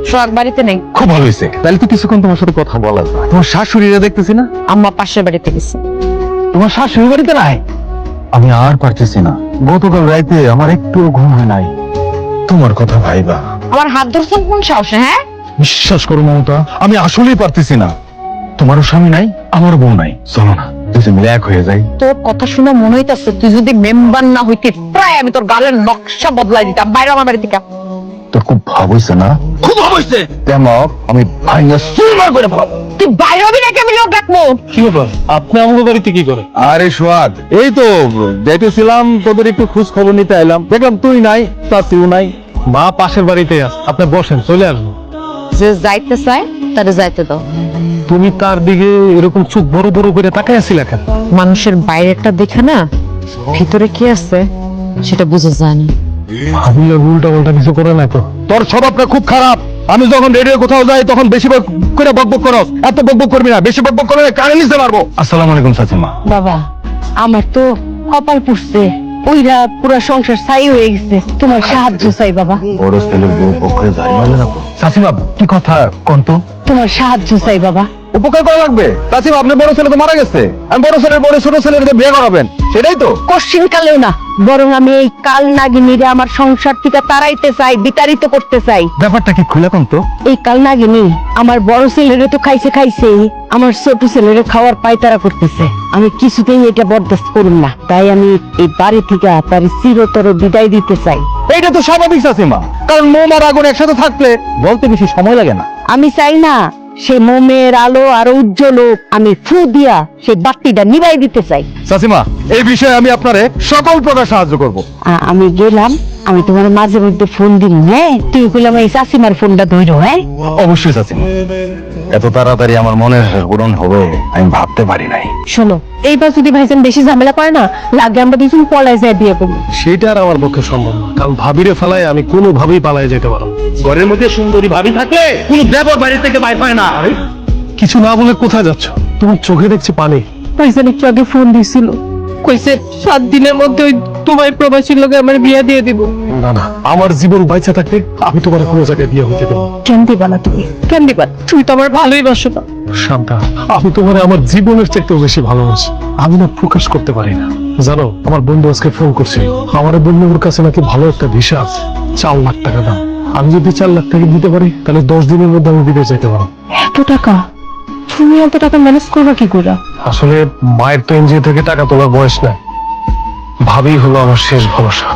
সোহাগ বাড়িতে নেই। খুব ভালো হয়েছে, তাহলে তো কিছুক্ষণ তোমার সাথে কথা বলা যায়। তোমার শাশুড়িরা দেখতেছি না? আম্মা পাশের বাড়িতে গেছে। তোমার শাশুড়ি বাড়িতে নাই? আমি আর পারতেছি না, গতকাল রাইতে আমার একটু ঘুম হয় নাই তোমার কথা ভাইবা। আমার হাত ধরছেন কোন সাহসে? হ্যাঁ, বিশ্বাস করো মমতা, আমি আসলেই পারতেছি না। তোমারও স্বামী নাই, আমার বউ নাই, চলো না দুজন মিলে এক হয়ে যাই। তোর কথা শুনে মনে হইতাছে তুই যদি মেম্বার না হইতি প্রায় আমি তোর গালের নকশা বদলাই দিতাম। বাইরে আমার বাড়ি থেকে। তোর খুব ভাব হইছে না? খুব ভাব হইছে। তেমক আমি ভাইঙ্গা সুরমার করে ভাব। তুই বাইরে হবি নাকি আমি লোক ডাকবো? কি ব্যাপার, আপনি আমাদের বাড়িতে কি করে? আরে সোহাগ, এই তো দেখেছিলাম তোদের একটু খোঁজ খবর নিতে এলাম, দেখলাম তুই নাই, চাচিও নাই। মা পাশের বাড়িতে আছে, আপনি বসেন, চলে আসবো। যে যাইতে চায় তারে যাইতে দাও। তুমি তার দিকে এরকম চোখ বড় বড় করে তাকাই আছিলা কেন? মানুষের বাইরেটা দেখে না ভিতরে কি আছে সেটা বুঝে যায় না। ভাবিলে উল্টা পাল্টা কিছু করে না তো? তোর স্বভাবটা খুব খারাপ। আমি যখন রেডিও কোথাও যাই তখন বেশি করে বকবক করস। এত বকবক করবি না, বেশি বকবক করলে কানে নিতে পারবো। আসসালামু আলাইকুম চাচিমা। বাবা, আমার তো কপাল পুড়ছে, ওইরা পুরো সংসার ছাই হয়ে গেছে। তোমার সাহায্য চাই বাবা, বড় ছেলের বউ পক্ষে যাই মানে না। চাচিমা কি কথা কোন তো? তোমার সাহায্য চাই বাবা। উপকার করা লাগবে চাচিমা, আপনার বড় ছেলে তো মারা গেছে, আমি বড় ছেলের বড় ছোট ছেলের বিয়ে করাবেন, সেটাই তো? কোশ্চিন কালেও না, বরং আমি এই কাল নাগিনীরে আমার সংসার থেকে তাড়াইতে চাই, বিতাড়িত করতে চাই। ব্যাপারটা কি খুলে কোন তো? এই কাল নাগিনী আমার বড় ছেলেরে তো খাইছে, আমার ছোট ছেলেরে খাওয়ার পায়তারা করতেছে। আমি কিছুতেই এটা বরদাস্ত করুন না, তাই আমি এই বাড়ি থেকে তার চিরতর বিদায় দিতে চাই। এইটা তো স্বাভাবিক চাচিমা, কারণ মোম আর আগুন একসাথে থাকলে বলতে বেশি সময় লাগে না। আমি চাই না সে মোমের আলো আরো উজ্জ্বল হোক, আমি ফু দিয়া সেই বাতিটা নিভাই দিতে চাই। চাচিমা, এই বিষয়ে আমি আপনারে সকল প্রকার সাহায্য করব। আমি গেলাম, আমি তোমার মাঝে মধ্যে ফোন দিন, হ্যাঁ? তুই কইলাম এই চাষিমার ফোনটা ধরো, হ্যাঁ? অবশ্যই চাচিমা, এত তাড়াতাড়ি আমার মনের পূরণ হবে আমি ভাবতে পারি নাই। শোনো, এইবার যদি ভাইজান বেশি ঝামেলা করে না লাগে, আমরা দুজন পলায় যায় বিয়ে করবো। সেটা আর আমার পক্ষে সম্ভব না, কারণ ভাবিরে ফেলায় আমি কোনোভাবেই পালায় যেতে পারবো না। ঘরের মধ্যে সুন্দরী ভাবি থাকলে কোনো দেবর বাড়ি থেকে বাইর হয় না। কিছু না বলে কোথায় যাচ্ছ? তোমার চোখে দেখছি পানি। ভাইজান একটু আগে ফোন দিছিল, কইছে 7 দিনের মধ্যে ওই তোমার প্রবাসীর লোকে আমার বিয়ে দিয়ে দিব। না না, আমার জীবন বাইচা থাকতে আমি তোমার কোনো জায়গায় বিয়ে হইতে দেবো। কেন দিবা না তুমি? কেন দিবা? তুই তো আমার ভালোই বাসো না। শান্তা, আমি তোমার আমার জীবনের চাইতেও বেশি ভালোবাসি। আমি না প্রকাশ করতে পারি না, জানো? আমার বন্ধু আজকে ফোন করছে, আমার বন্ধু ওর কাছে নাকি ভালো একটা ভিসা আছে, 4 লাখ টাকা দাম। আমি যদি 4 লাখ টাকা দিতে পারি তাহলে 10 দিনের মধ্যে আমি বিদেশ যেতে পারবো। এত টাকা? তুমি এত টাকা ম্যানেজ করবা কি করে? আসলে মায়ের তো এনজিও থেকে টাকা তোলার বয়স নাই, ভাবি হলো আমার শেষ ভরসা।